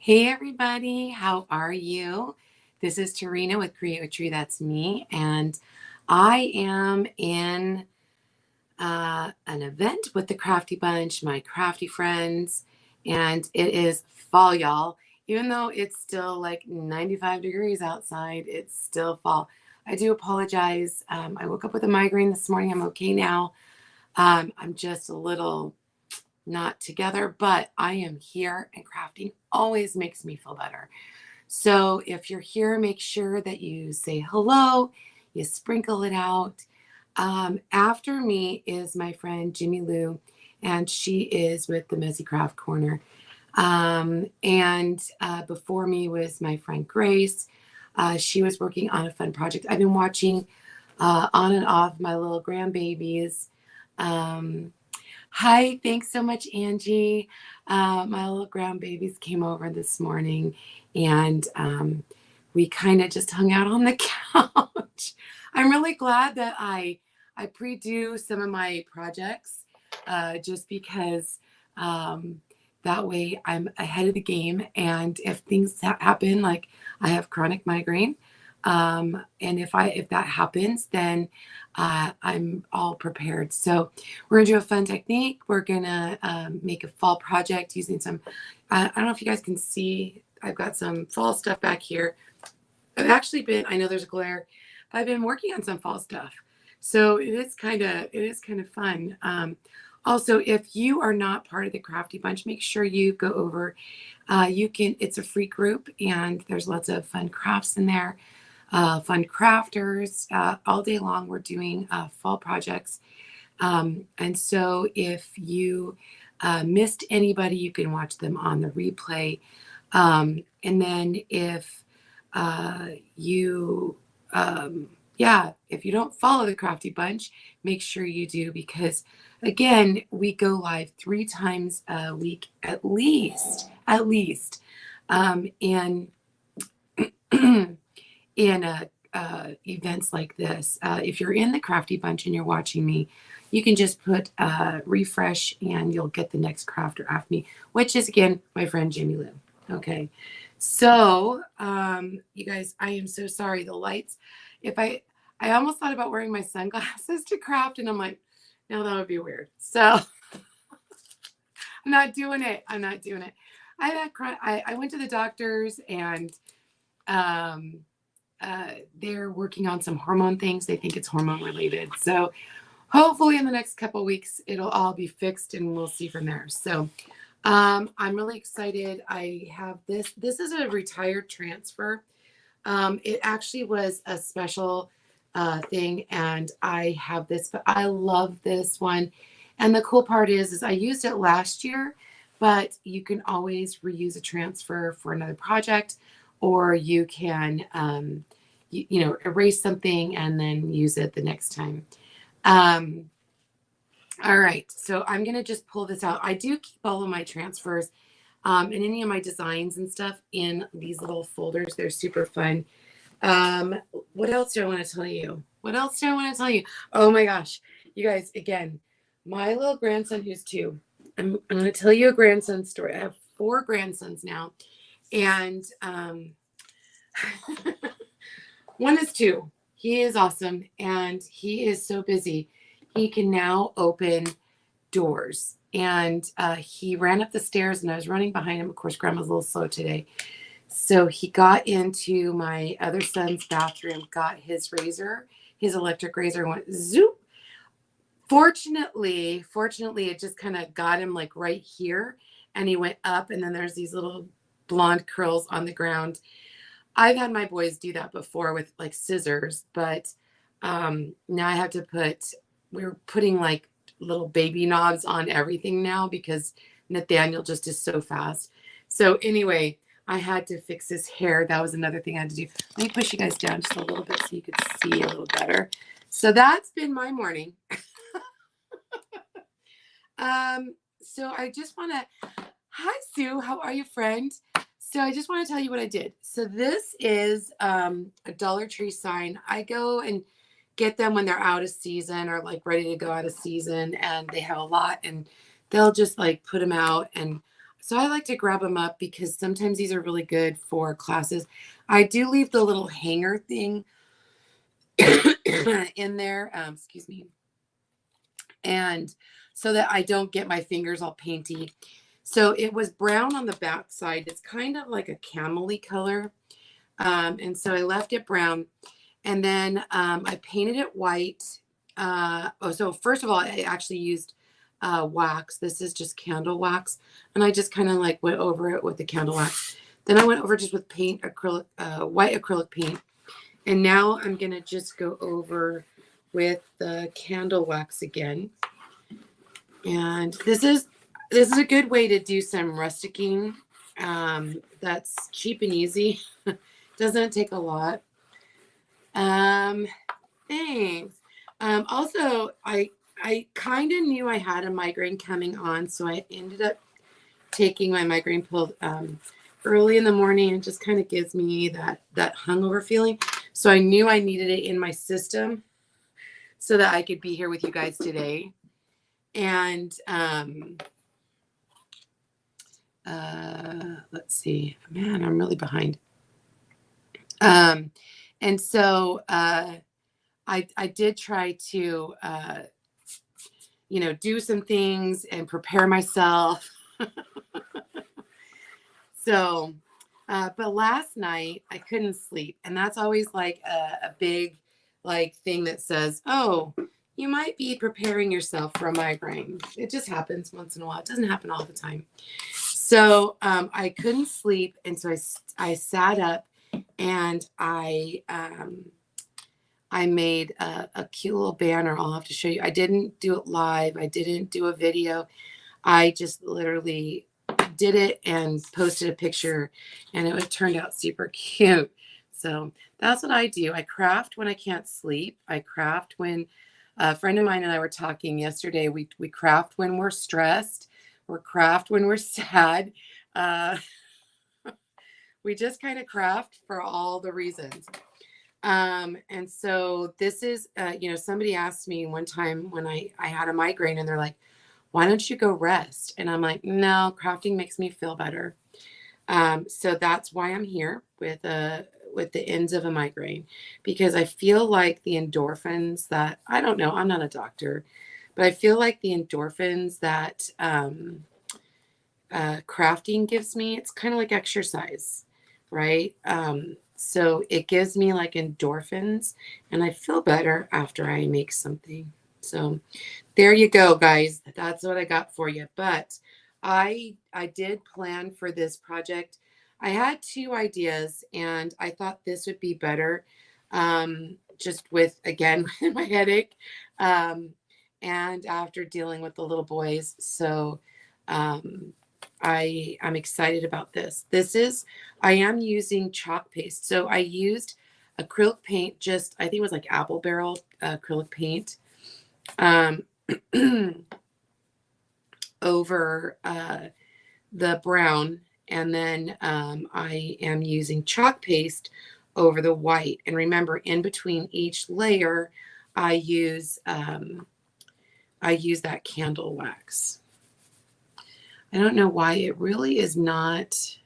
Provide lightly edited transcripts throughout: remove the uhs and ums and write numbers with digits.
Hey everybody, how are you? This is Terina with Create with Tree, that's me, and I am in an event with the Crafty Bunch, my crafty friends, and it is fall, y'all. Even though it's still like 95 degrees outside, it's still fall. I do apologize. I woke up with a migraine this morning. I'm okay now. I'm just a little not together, but I am here and crafting always makes me feel better. So if you're here, make sure that you say hello, you sprinkle it out. After me is my friend Jimmy Lou, and she is with the Messy Craft Corner. And before me was my friend Grace. She was working on a fun project. I've been watching on and off my little grandbabies. Um, Hi, thanks so much, Angie. My little grandbabies came over this morning and we kind of just hung out on the couch. I'm really glad that I pre-do some of my projects just because that way I'm ahead of the game. And if things happen, like I have chronic migraine, and if that happens, then I'm all prepared. So we're gonna do a fun technique. We're gonna make a fall project using some. I don't know if you guys can see. I've got some fall stuff back here. I've actually been. I know there's a glare. But I've been working on some fall stuff, so it is kind of fun. Also, if you are not part of the Crafty Bunch, make sure you go over. You can. It's a free group, and there's lots of fun crafts in there. Fun crafters. All day long, we're doing fall projects. And so if you missed anybody, you can watch them on the replay. And then if you, if you don't follow the Crafty Bunch, make sure you do because, again, we go live 3 times a week at least, and in events like this. If you're in the Crafty Bunch and you're watching me, you can just put refresh and you'll get the next crafter after me, which is, again, my friend Jamie Lou. Okay. So, you guys, I am so sorry. The lights, I almost thought about wearing my sunglasses to craft, and I'm like, no, that would be weird. So I'm not doing it. I went to the doctors and they're working on some hormone things. They think it's hormone related. So hopefully in the next couple of weeks, it'll all be fixed and we'll see from there. So I'm really excited. I have this. This is a retired transfer. It actually was a special thing, and I have this, but I love this one. And the cool part is I used it last year, but you can always reuse a transfer for another project, or you can, erase something and then use it the next time. All right, so I'm going to just pull this out. I do keep all of my transfers and any of my designs and stuff in these little folders. They're super fun. What else do I want to tell you? Oh my gosh, you guys, again, my little grandson who's 2. I'm going to tell you a grandson story. I have 4 grandsons now, and one is 2. He is awesome, and he is so busy. He can now open doors, and he ran up the stairs, and I was running behind him. Of course, Grandma's a little slow today. So he got into my other son's bathroom, got his razor, his electric razor, and went zoop. Fortunately, it just kind of got him like right here, and he went up, and then there's these little blonde curls on the ground. I've had my boys do that before with like scissors, but now I have to we're putting like little baby knobs on everything now because Nathaniel just is so fast. So anyway, I had to fix his hair. That was another thing I had to do. Let me push you guys down just a little bit so you could see a little better. So that's been my morning. So I just want to, hi Sue, how are you, friend? So I just want to tell you what I did. So this is a Dollar Tree sign. I go and get them when they're out of season or like ready to go out of season, and they have a lot, and they'll just like put them out. And So I like to grab them up because sometimes these are really good for classes. I do leave the little hanger thing in there, excuse me, and so that I don't get my fingers all painty. So it was brown on the back side. It's kind of like a camely color. And so I left it brown. And then I painted it white. So first of all, I actually used wax. This is just candle wax. And I just kind of like went over it with the candle wax. Then I went over just with paint, acrylic, white acrylic paint. And now I'm going to just go over with the candle wax again. And this is a good way to do some rusticking. That's cheap and easy. Doesn't take a lot. Thanks. Also, I kind of knew I had a migraine coming on, so I ended up taking my migraine pill early in the morning. It just kind of gives me that hungover feeling. So I knew I needed it in my system so that I could be here with you guys today. And let's see, man, I'm really behind. And so I did try to, do some things and prepare myself. So, but last night I couldn't sleep. And that's always like a big thing that says, oh, you might be preparing yourself for a migraine. It just happens once in a while. It doesn't happen all the time. So I couldn't sleep. And so I sat up and I made a cute little banner. I'll have to show you. I didn't do it live. I didn't do a video. I just literally did it and posted a picture, and it turned out super cute. So that's what I do. I craft when I can't sleep. I craft when a friend of mine and I were talking yesterday. We craft when we're stressed. We craft when we're sad. We just kind of craft for all the reasons. And so this is, somebody asked me one time when I had a migraine, and they're like, why don't you go rest? And I'm like, no, crafting makes me feel better. So that's why I'm here with the ends of a migraine, because I feel like the endorphins that, I don't know, I'm not a doctor, but I feel like the endorphins that crafting gives me, it's kind of like exercise, right? So it gives me like endorphins, and I feel better after I make something. So there you go, guys. That's what I got for you. But I did plan for this project. I had two ideas, and I thought this would be better, just with, again, my headache, and after dealing with the little boys. So I'm excited about this. I am using chalk paste. So I used acrylic paint, I think it was like apple barrel acrylic paint, over the brown, and then I am using chalk paste over the white. And remember, in between each layer, I use that candle wax. I don't know why it really is not.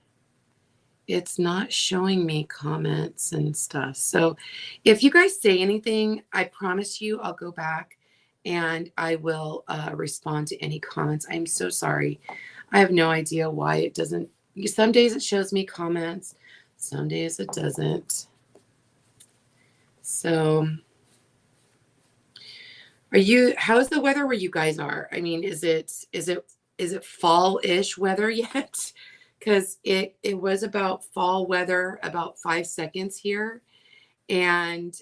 It's not showing me comments and stuff. So if you guys say anything, I promise you I'll go back and I will respond to any comments. I'm so sorry. I have no idea why it doesn't. Some days it shows me comments. Some days it doesn't. So how's the weather where you guys are? I mean, is it fall-ish weather yet? Because it was about fall weather about 5 seconds here. And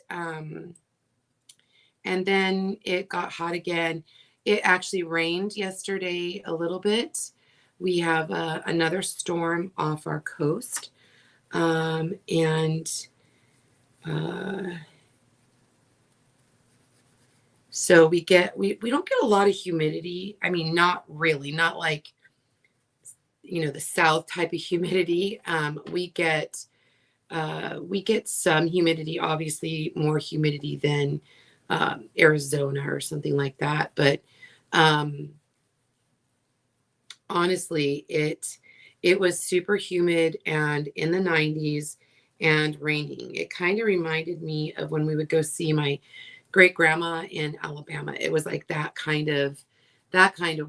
then it got hot again. It actually rained yesterday a little bit. We have another storm off our coast. So we don't get a lot of humidity. I mean, not really, not like, the South type of humidity. We get some humidity, obviously more humidity than Arizona or something like that. But honestly, it was super humid and in the 90s and raining. It kind of reminded me of when we would go see my great grandma in Alabama. It was like that kind of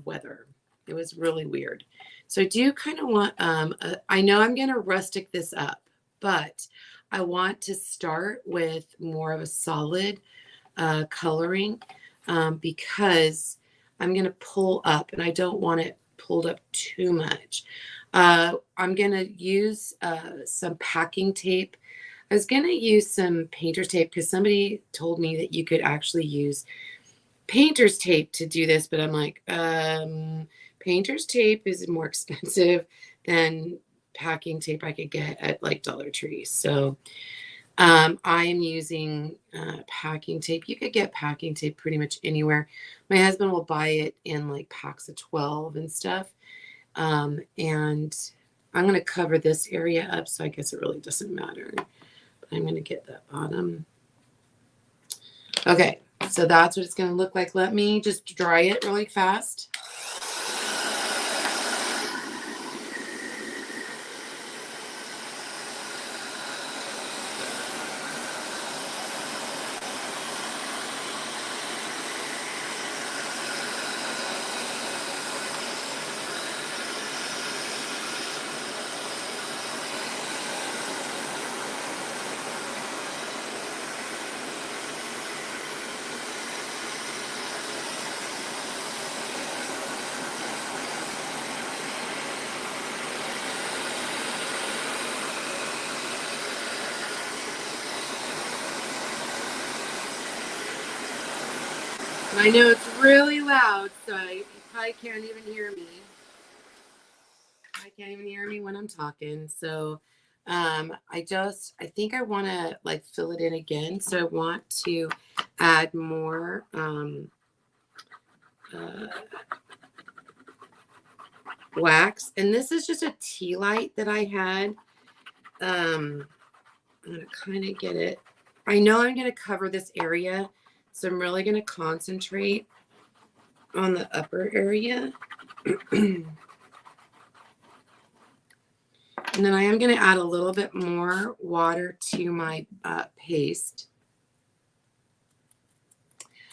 weather. It was really weird. So I do kind of want I know I'm going to rustic this up, but I want to start with more of a solid coloring because I'm going to pull up and I don't want it pulled up too much. I'm going to use some packing tape. I was going to use some painter's tape because somebody told me that you could actually use painter's tape to do this, but I'm like, painter's tape is more expensive than packing tape I could get at like Dollar Tree. So I am using packing tape. You could get packing tape pretty much anywhere. My husband will buy it in like packs of 12 and stuff. And I'm going to cover this area up, so I guess it really doesn't matter. But I'm going to get that bottom. Okay, so that's what it's going to look like. Let me just dry it really fast. I know it's really loud, so you probably can't even hear me. I can't even hear me when I'm talking. So I think I want to like fill it in again. So I want to add more wax. And this is just a tea light that I had. I'm going to kind of get it. I know I'm going to cover this area. So I'm really going to concentrate on the upper area. And then I am going to add a little bit more water to my paste.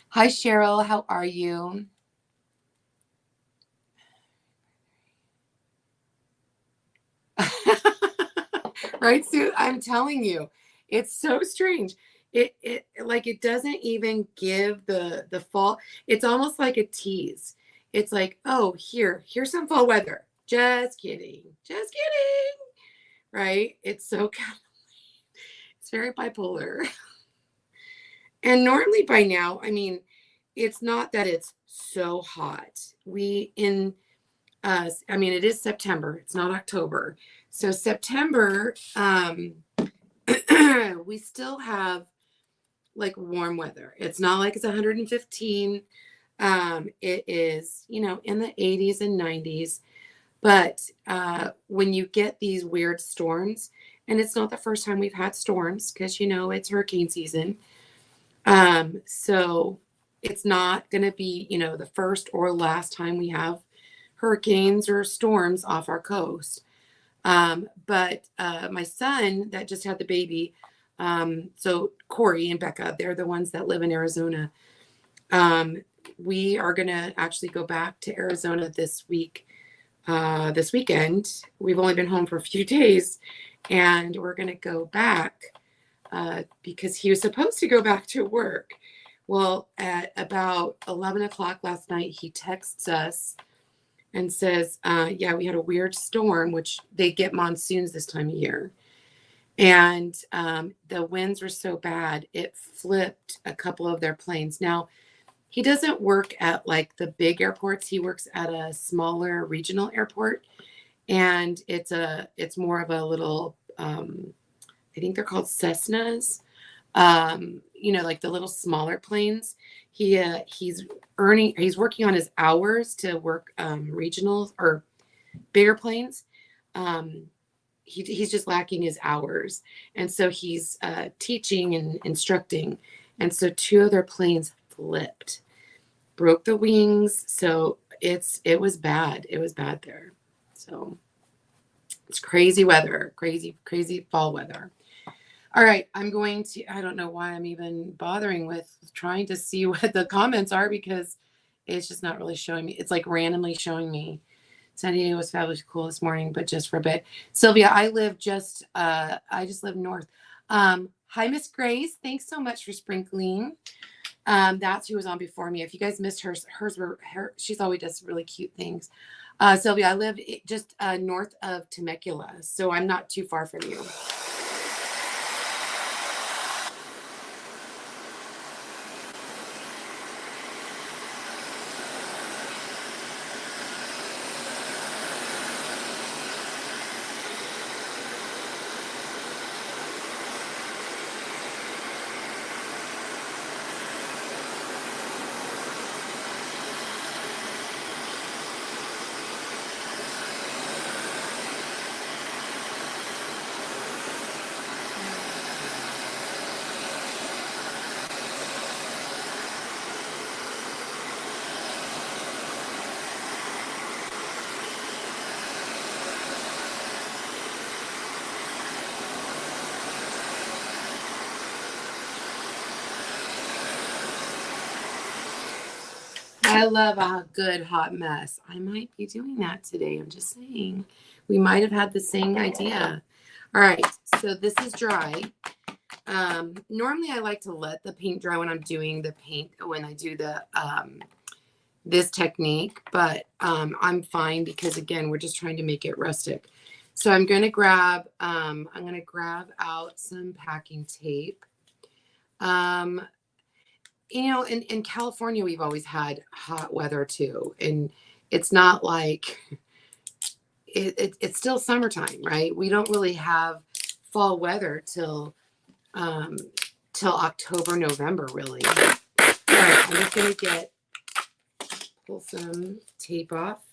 Hi, Cheryl. How are you? Right, Sue? I'm telling you, it's so strange. It like it doesn't even give the fall. It's almost like a tease. It's like, oh, here's some fall weather. Just kidding. Just kidding. Right? It's so it's very bipolar. And normally by now, I mean, it's not that it's so hot. I mean, it is September. It's not October. So September, we still have like warm weather. It's not like it's 115. It is, in the 80s and 90s. But when you get these weird storms, and it's not the first time we've had storms because, it's hurricane season. So it's not going to be, the first or last time we have hurricanes or storms off our coast. But my son that just had the baby, so Corey and Becca, they're the ones that live in Arizona. We are going to actually go back to Arizona this weekend. We've only been home for a few days, and we're going to go back because he was supposed to go back to work. Well, at about 11 o'clock last night, he texts us and says, yeah, we had a weird storm, which they get monsoons this time of year. And the winds were so bad, it flipped a couple of their planes. Now, he doesn't work at like the big airports. He works at a smaller regional airport. And it's more of a little, I think they're called Cessnas, like the little smaller planes. He's working on his hours to work regional or bigger planes. He's just lacking his hours, and so he's teaching and instructing, and so two of their planes flipped, broke the wings. So it was bad. It was bad there. So It's crazy weather, crazy, crazy fall weather. All right, I'm going to, I don't know why I'm even bothering with trying to see what the comments are because it's just not really showing me. It's like randomly showing me. San Diego was fabulous cool this morning, but just for a bit. Sylvia, I just live north. Hi, Miss Grace. Thanks so much for sprinkling. That's who was on before me. If you guys missed hers, she's always does really cute things. Sylvia, I live just north of Temecula, so I'm not too far from you. I love a good hot mess. I might be doing that today. I'm just saying. We might have had the same idea. All right, so this is dry. Normally I like to let the paint dry when I'm doing the paint, when I do the this technique, but I'm fine because again, we're just trying to make it rustic. So I'm going to grab out some packing tape. You know, in California, we've always had hot weather too. And it's not like it's still summertime, right? We don't really have fall weather till October, November, really. All right, I'm just going to pull some tape off.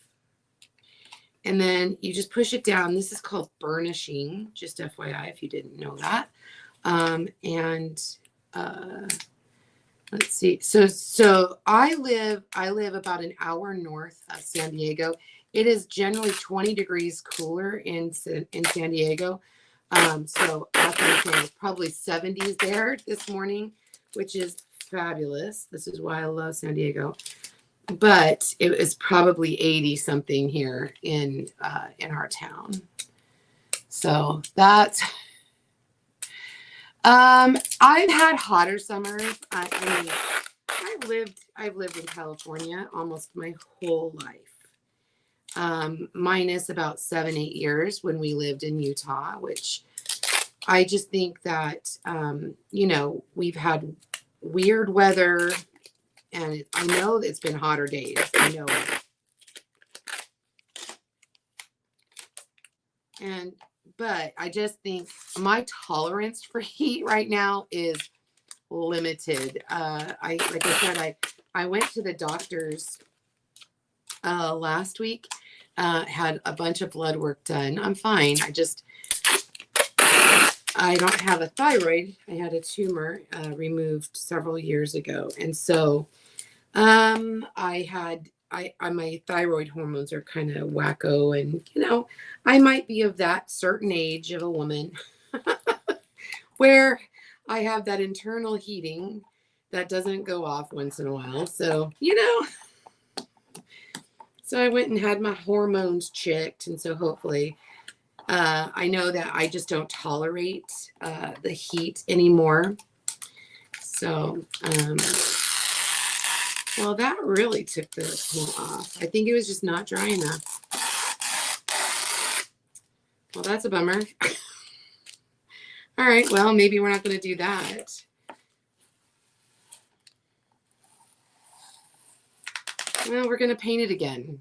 And then you just push it down. This is called burnishing, just FYI, if you didn't know that. Let's see. So I live about an hour north of San Diego. It is generally 20 degrees cooler in San Diego. So that's what I'm saying. It's probably 70s there this morning, which is fabulous. This is why I love San Diego. But it was probably 80 something here in our town. So that's I've had hotter summers. I mean, I've lived in California almost my whole life. Minus about 7-8 years when we lived in Utah, which I just think that you know, we've had weird weather, and I know it's been hotter days. I know it. But I just think my tolerance for heat right now is limited. Like I said, I went to the doctor's last week, had a bunch of blood work done. I'm fine. I don't have a thyroid. I had a tumor removed several years ago, and so my thyroid hormones are kind of wacko, and you know, I might be of that certain age of a woman where I have that internal heating that doesn't go off once in a while. So, you know, so I went and had my hormones checked, and so hopefully I know that I just don't tolerate the heat anymore. So, well, that really took the paint off. I think it was just not dry enough. Well, that's a bummer. All right, well, maybe we're not going to do that. Well, we're going to paint it again.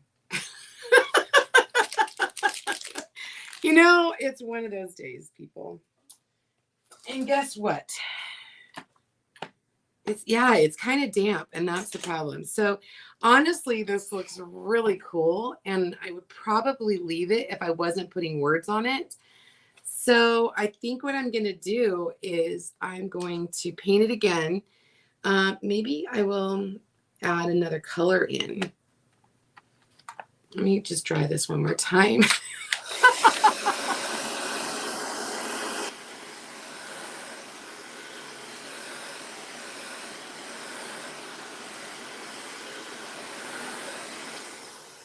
You know, it's one of those days, people. And guess what? It's kind of damp, and that's the problem. So honestly, this looks really cool, and I would probably leave it if I wasn't putting words on it. So I think what I'm going to do is I'm going to paint it again. Maybe I will add another color in. Let me just try this one more time.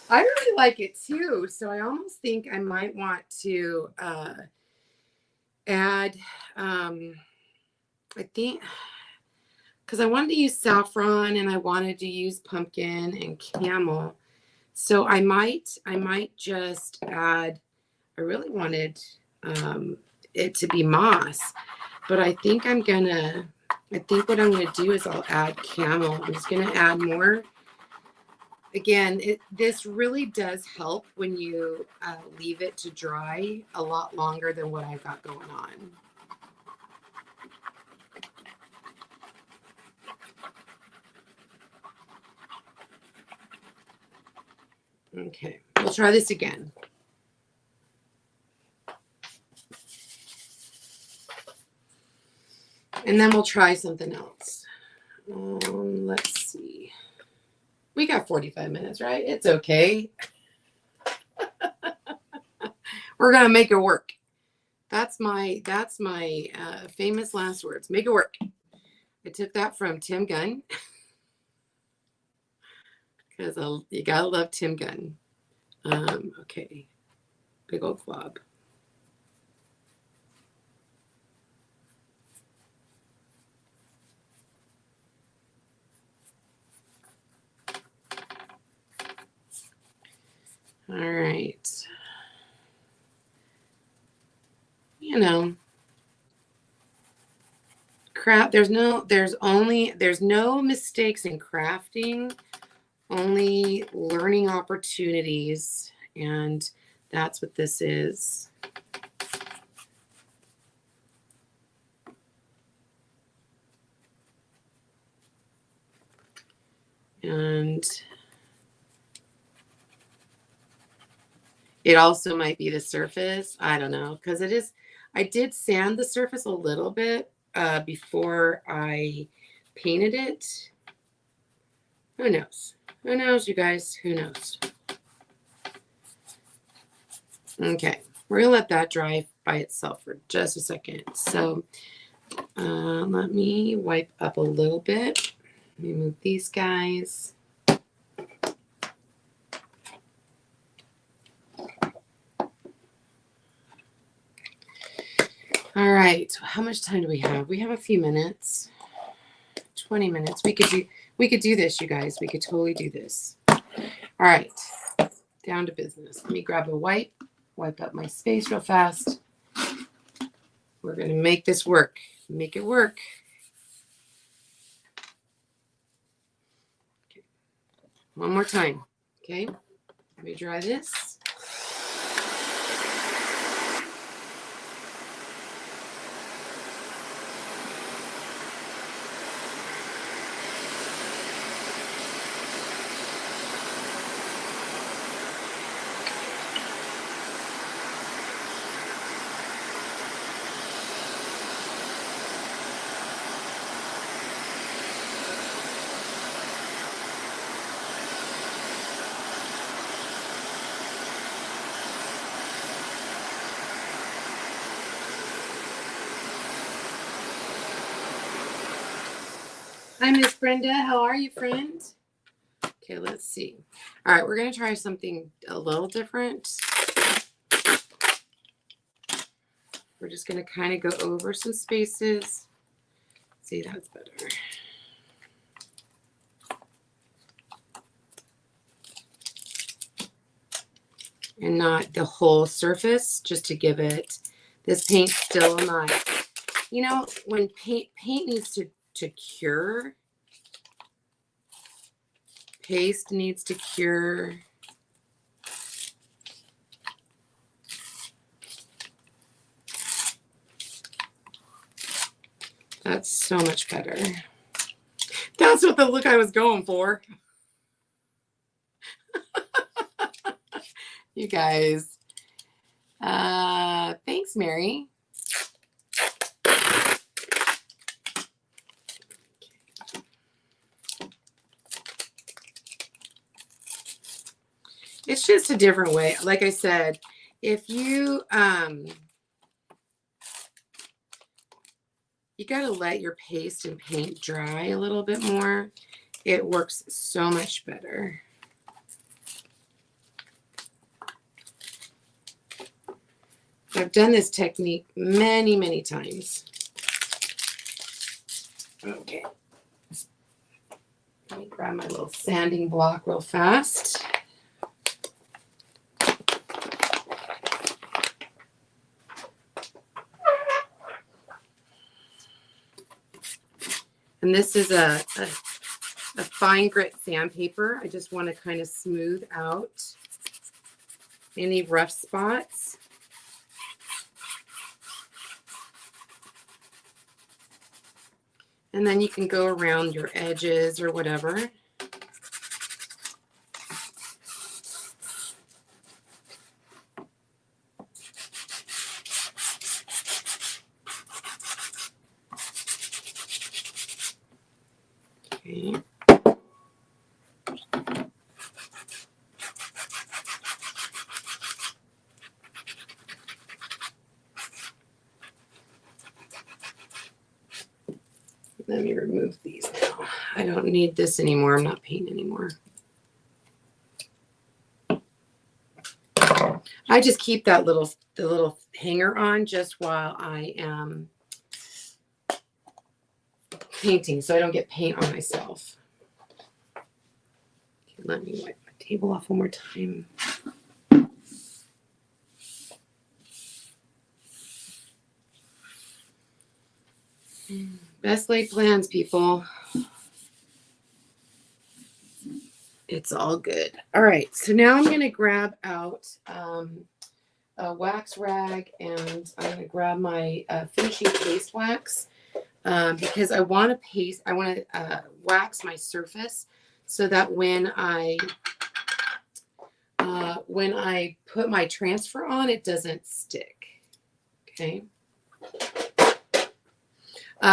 I really like it too. So I almost think I might want to add, I think, because I wanted to use saffron and I wanted to use pumpkin and camel. So I might just add, I really wanted it to be moss, but I think what I'm gonna do is I'll add camel. I'm just gonna add more. Again, this really does help when you leave it to dry a lot longer than what I've got going on. Okay, we'll try this again. And then we'll try something else. Let's see. We got 45 minutes, right? It's okay. We're gonna make it work. That's my famous last words. Make it work. I took that from Tim Gunn because you gotta love Tim Gunn. Okay, big old glob. All right. You know, there's no mistakes in crafting, only learning opportunities, and that's what this is. And it also might be the surface. I don't know, because it is. I did sand the surface a little bit before I painted it. Who knows? Who knows, you guys? Who knows? Okay, we're gonna let that dry by itself for just a second. So let me wipe up a little bit. Let me move these guys. All right, how much time do we have? We have a few minutes. 20 minutes. We could do this, you guys. We could totally do this. All right, down to business. Let me grab a wipe up my space real fast. We're gonna make this work. Make it work. Okay. One more time. Okay, let me dry this. Hi, Miss Brenda. How are you, friend? Okay, let's see. All right, we're going to try something a little different. We're just going to kind of go over some spaces. See, that's better. And not the whole surface, just to give it, this paint's still not, you know, when paint needs to cure, paste needs to cure. That's so much better. That's what the look I was going for. You guys. Thanks, Mary. It's just a different way. Like I said, if you you got to let your paste and paint dry a little bit more. It works so much better. I've done this technique many, many times. Okay. Let me grab my little sanding block real fast. And this is a fine grit sandpaper. I just want to kind of smooth out any rough spots. And then you can go around your edges or whatever. Okay. Let me remove these now. I don't need this anymore. I'm not painting anymore. I just keep that the little hanger on just while I am painting, so I don't get paint on myself. Okay, let me wipe my table off one more time. Best laid plans, people. It's all good. All right, so now I'm going to grab out a wax rag, and I'm going to grab my finishing paste wax because I want to wax my surface so that when I put my transfer on, it doesn't stick. Okay.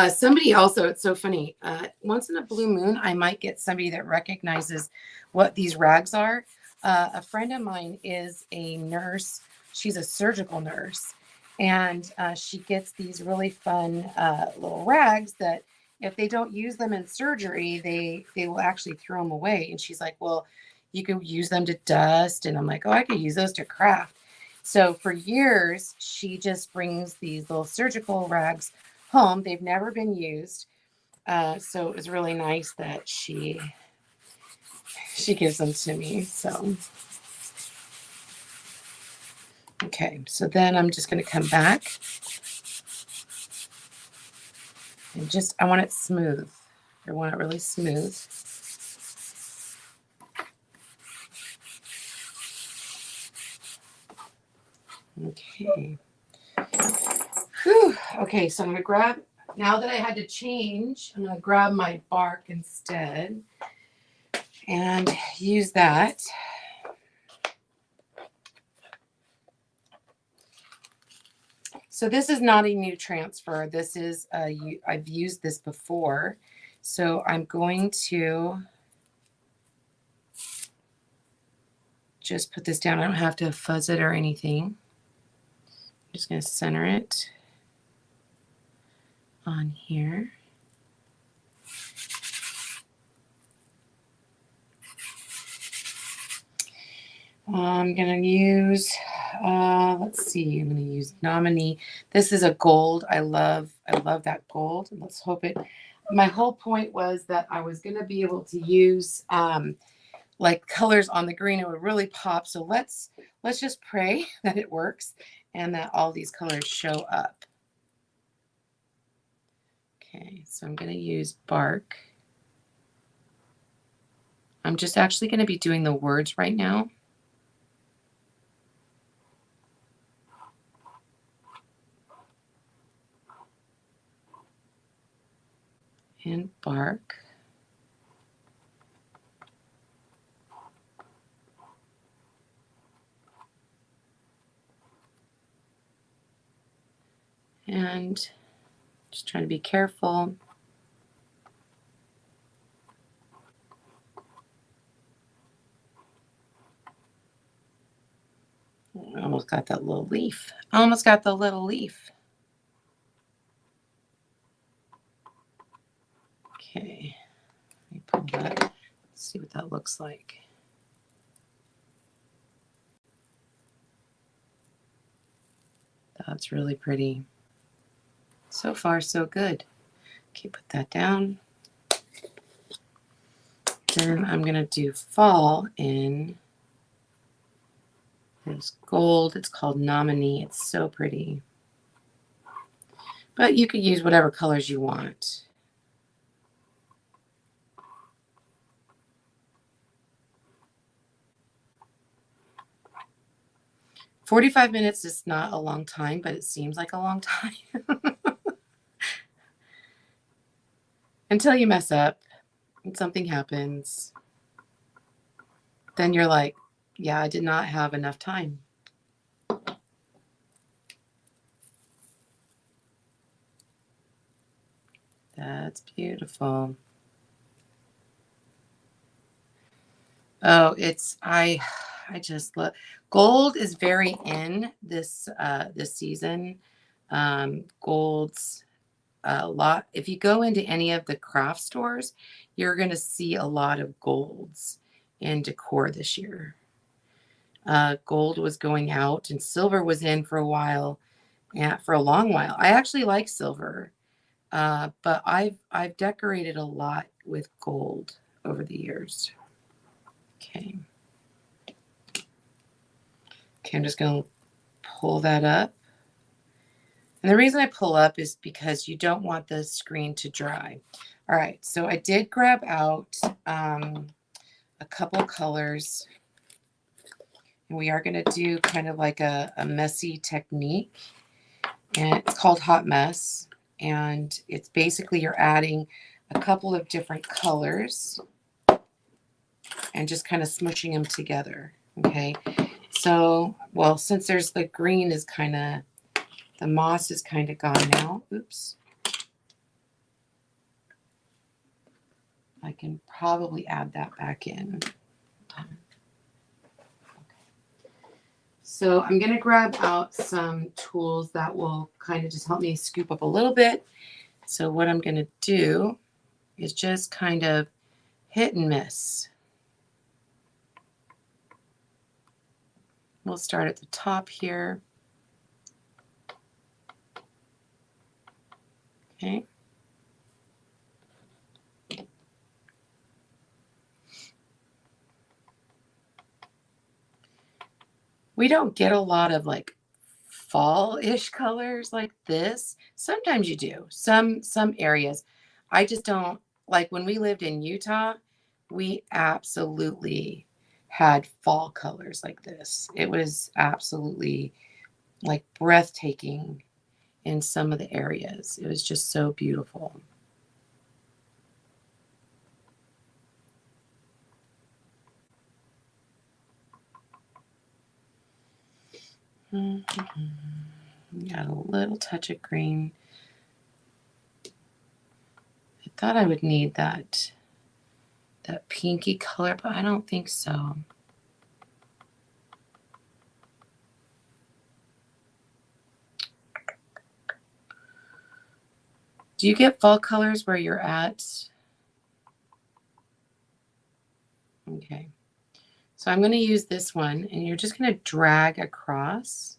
Somebody also, it's so funny, once in a blue moon, I might get somebody that recognizes what these rags are. A friend of mine is a nurse. She's a surgical nurse, and she gets these really fun little rags that if they don't use them in surgery, they will actually throw them away. And she's like, well, you could use them to dust. And I'm like, oh, I could use those to craft. So for years, she just brings these little surgical rags home. They've never been used. So it was really nice that she gives them to me. So, okay. So then I'm just going to come back and I want it smooth. I want it really smooth. Okay. Whew. Okay, so I'm going to grab, now that I had to change, I'm going to grab my bark instead and use that. So this is not a new transfer. This is, I've used this before. So I'm going to just put this down. I don't have to fuzz it or anything. I'm just going to center it on here. I'm going to use, let's see, I'm going to use Nominee. This is a gold. I love that gold. Let's hope it, my whole point was that I was going to be able to use like colors on the green. It would really pop. So let's just pray that it works and that all these colors show up. Okay, so I'm going to use bark. I'm just actually going to be doing the words right now. And bark. And just trying to be careful. I almost got that little leaf. I almost got the little leaf. Okay, let me pull that. Let's see what that looks like. That's really pretty. So far, so good. Okay, put that down. Then I'm going to do fall in this gold. It's called Nominee. It's so pretty. But you could use whatever colors you want. "45 minutes is not a long time, but it seems like a long time." Until you mess up and something happens. Then you're like, yeah, I did not have enough time. That's beautiful. Oh, I just love gold is very in this this season. Gold's a lot. If you go into any of the craft stores, you're going to see a lot of golds in decor this year. Gold was going out and silver was in for a while, and for a long while. I actually like silver, but I've decorated a lot with gold over the years. Okay. Okay, I'm just going to pull that up. And the reason I pull up is because you don't want the screen to dry. All right, so I did grab out a couple colors. And we are going to do kind of like a messy technique. And it's called Hot Mess. And it's basically you're adding a couple of different colors and just kind of smushing them together. Okay. So, well, since there's the green is kind of, the moss is kind of gone now. Oops. I can probably add that back in. So I'm going to grab out some tools that will kind of just help me scoop up a little bit. So what I'm going to do is just kind of hit and miss. We'll start at the top here. Okay. We don't get a lot of like fall-ish colors like this. Sometimes you do. Some areas. I just don't like when we lived in Utah, we absolutely had fall colors like this. It was absolutely like breathtaking in some of the areas. It was just so beautiful. Got a little touch of green. I thought I would need that pinky color, but I don't think so. Do you get fall colors where you're at? Okay. So I'm going to use this one, and you're just going to drag across.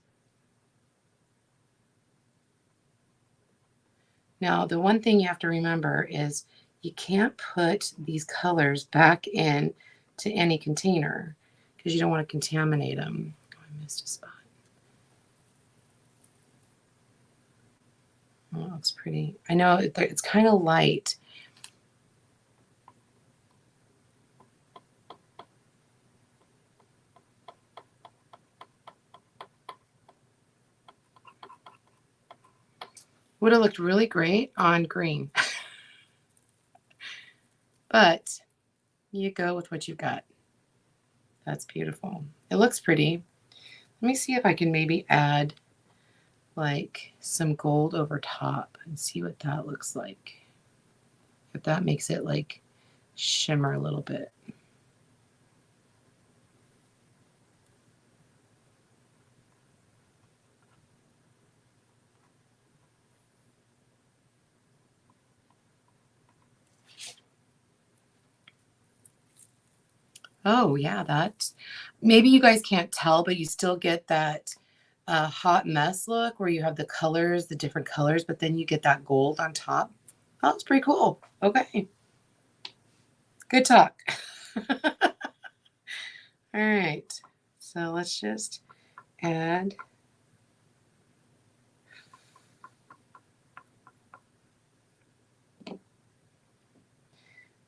Now, the one thing you have to remember is you can't put these colors back in to any container because you don't want to contaminate them. Oh, I missed a spot. Oh, it's pretty. I know it's kind of light. Would have looked really great on green. But you go with what you got. That's beautiful. It looks pretty. Let me see if I can maybe add like some gold over top and see what that looks like. If that makes it like shimmer a little bit. Oh yeah, that maybe you guys can't tell, but you still get that a hot mess look where you have the colors, the different colors, but then you get that gold on top. Oh, that's pretty cool. Okay. Good talk. All right. So let's just add.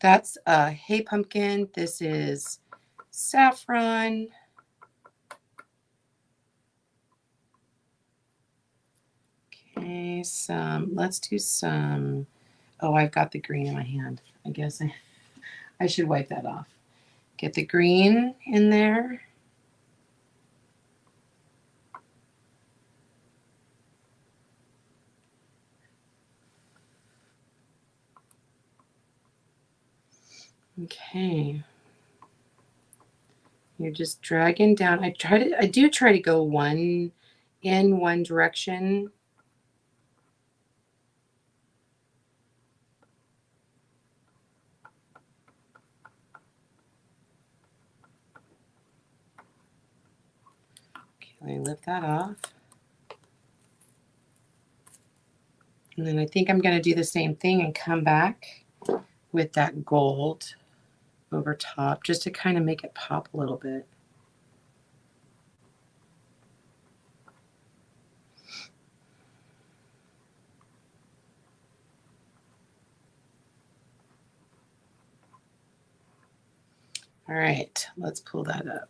That's Hey Pumpkin. This is saffron. Okay, let's do some, oh, I've got the green in my hand. I guess I should wipe that off. Get the green in there. Okay. You're just dragging down. I do try to go one in one direction. Okay, let me lift that off. And then I think I'm going to do the same thing and come back with that gold over top just to kind of make it pop a little bit. All right, let's pull that up.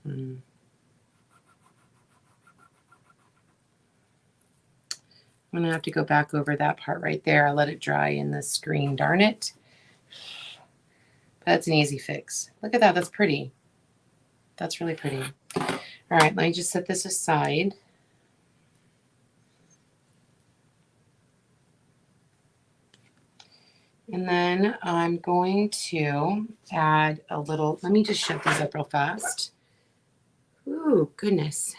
I'm going to have to go back over that part right there. I let it dry in the screen, darn it. That's an easy fix. Look at that, that's pretty. That's really pretty. All right, let me just set this aside. And then I'm going to add a little, let me just shut these up real fast. Ooh, goodness.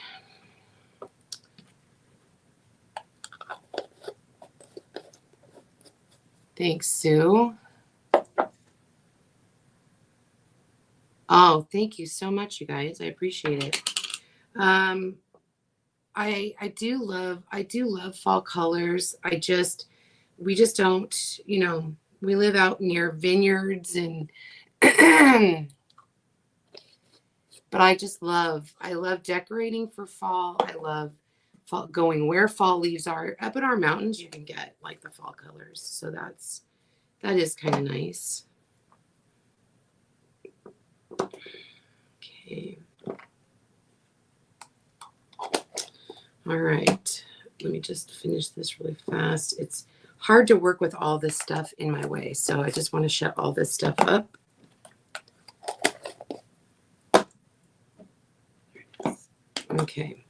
Thanks, Sue. Oh, thank you so much, you guys. I appreciate it. I do love fall colors. We just don't, you know, we live out near vineyards and but I love decorating for fall. I love fall, going where fall leaves are. Up in our mountains you can get like the fall colors. So that is kind of nice. Okay. All right. Let me just finish this really fast. It's hard to work with all this stuff in my way. So I just want to shut all this stuff up. Okay.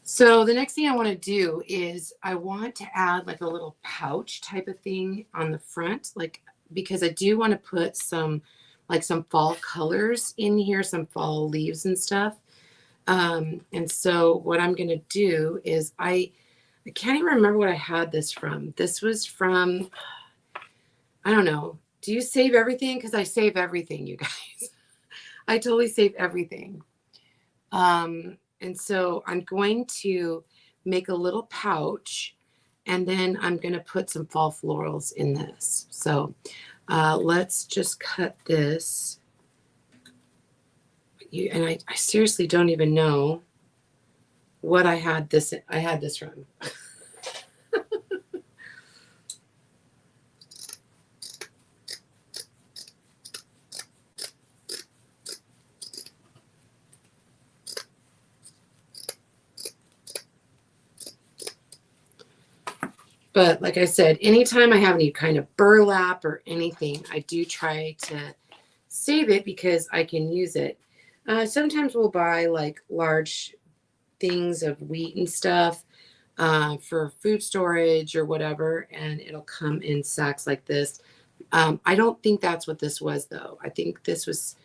So the next thing I want to do is I want to add like a little pouch type of thing on the front, like, because I do want to put some fall colors in here, some fall leaves and stuff. And so what I'm going to do is I can't even remember what I had this from. This was from, I don't know. Do you save everything? Because I save everything, you guys. I totally save everything. And so I'm going to make a little pouch and then I'm going to put some fall florals in this. So let's just cut this. And I seriously don't even know what I had this from. But like I said, anytime I have any kind of burlap or anything, I do try to save it because I can use it. Sometimes we'll buy like large things of wheat and stuff for food storage or whatever, and it'll come in sacks like this. I don't think that's what this was though. I think this was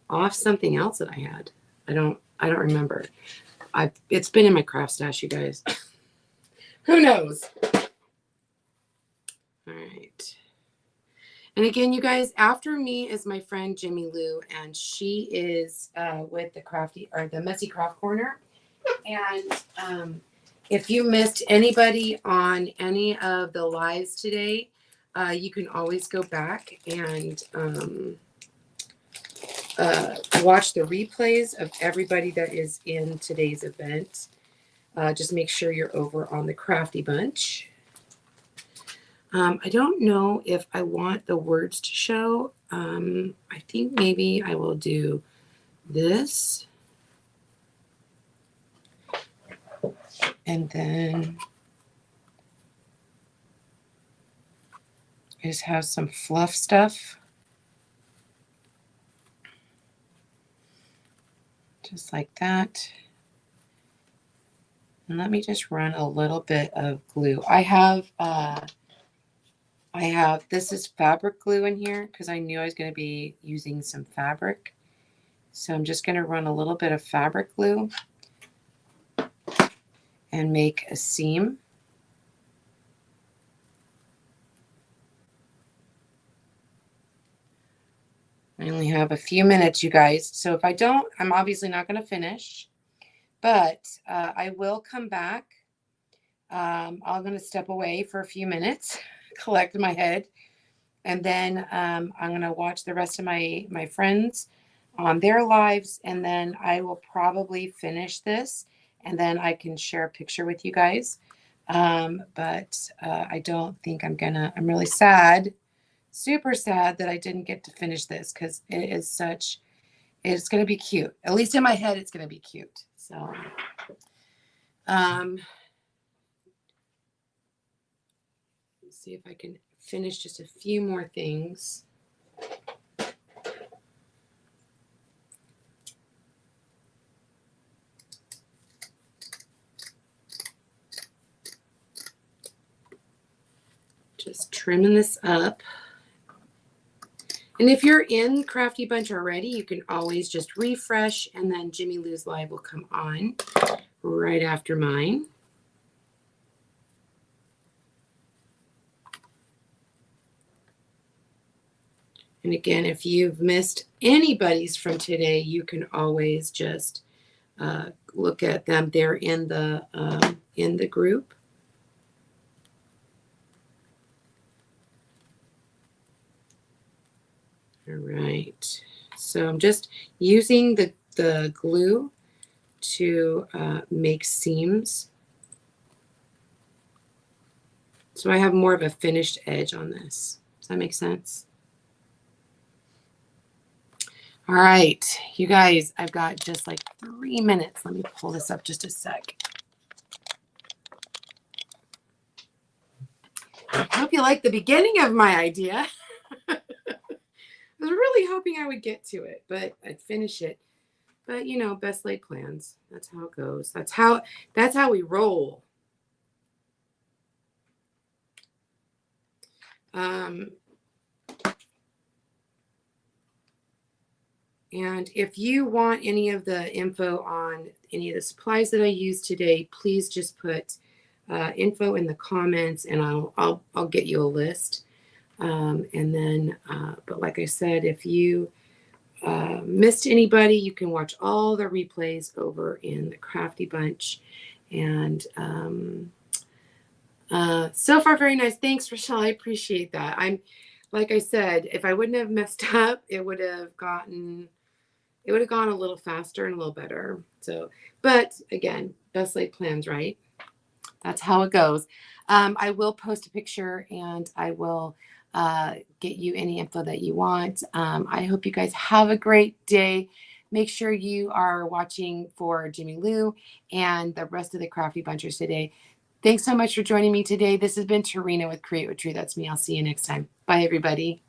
off something else that I had. I don't remember. It's been in my craft stash, you guys. Who knows? All right. And again, you guys, after me is my friend Jimmy Lou, and she is with the Crafty or the Messy Craft Corner. And if you missed anybody on any of the lives today, you can always go back and watch the replays of everybody that is in today's event. Just make sure you're over on the Crafty Bunch. I don't know if I want the words to show. I think maybe I will do this. And then I just have some fluff stuff. Just like that. And let me just run a little bit of glue. I have, this is fabric glue in here because I knew I was going to be using some fabric. So I'm just going to run a little bit of fabric glue and make a seam. I only have a few minutes, you guys. So if I don't, I'm obviously not going to finish, but I will come back. I'm going to step away for a few minutes, collect my head, and then I'm going to watch the rest of my friends on their lives, and then I will probably finish this, and then I can share a picture with you guys. But I don't think I'm really sad, super sad that I didn't get to finish this because it's going to be cute. At least in my head, it's going to be cute. So, let's see if I can finish just a few more things. Just trimming this up. And if you're in Crafty Bunch already, you can always just refresh, and then Jimmy Lou's live will come on right after mine. And again, if you've missed anybody's from today, you can always just look at them. They're in the group. All right. So I'm just using the glue to make seams. So I have more of a finished edge on this. Does that make sense? All right, you guys, I've got just like 3 minutes. Let me pull this up just a sec. I hope you like the beginning of my idea. I was really hoping I would get to it, but I'd finish it. But you know, best laid plans. That's how it goes. That's how we roll. And if you want any of the info on any of the supplies that I used today, please just put info in the comments, and I'll get you a list. And then, but like I said, if you missed anybody, you can watch all the replays over in the Crafty Bunch. And so far, very nice. Thanks, Rochelle. I appreciate that. Like I said, if I wouldn't have messed up, it would have gone a little faster and a little better. So, but again, best laid plans, right? That's how it goes. I will post a picture, and I will get you any info that you want. I hope you guys have a great day. Make sure you are watching for Jimmy Lou and the rest of the Crafty Bunchers today. Thanks so much for joining me today. This has been Terina with Create with True. That's me. I'll see you next time. Bye, everybody.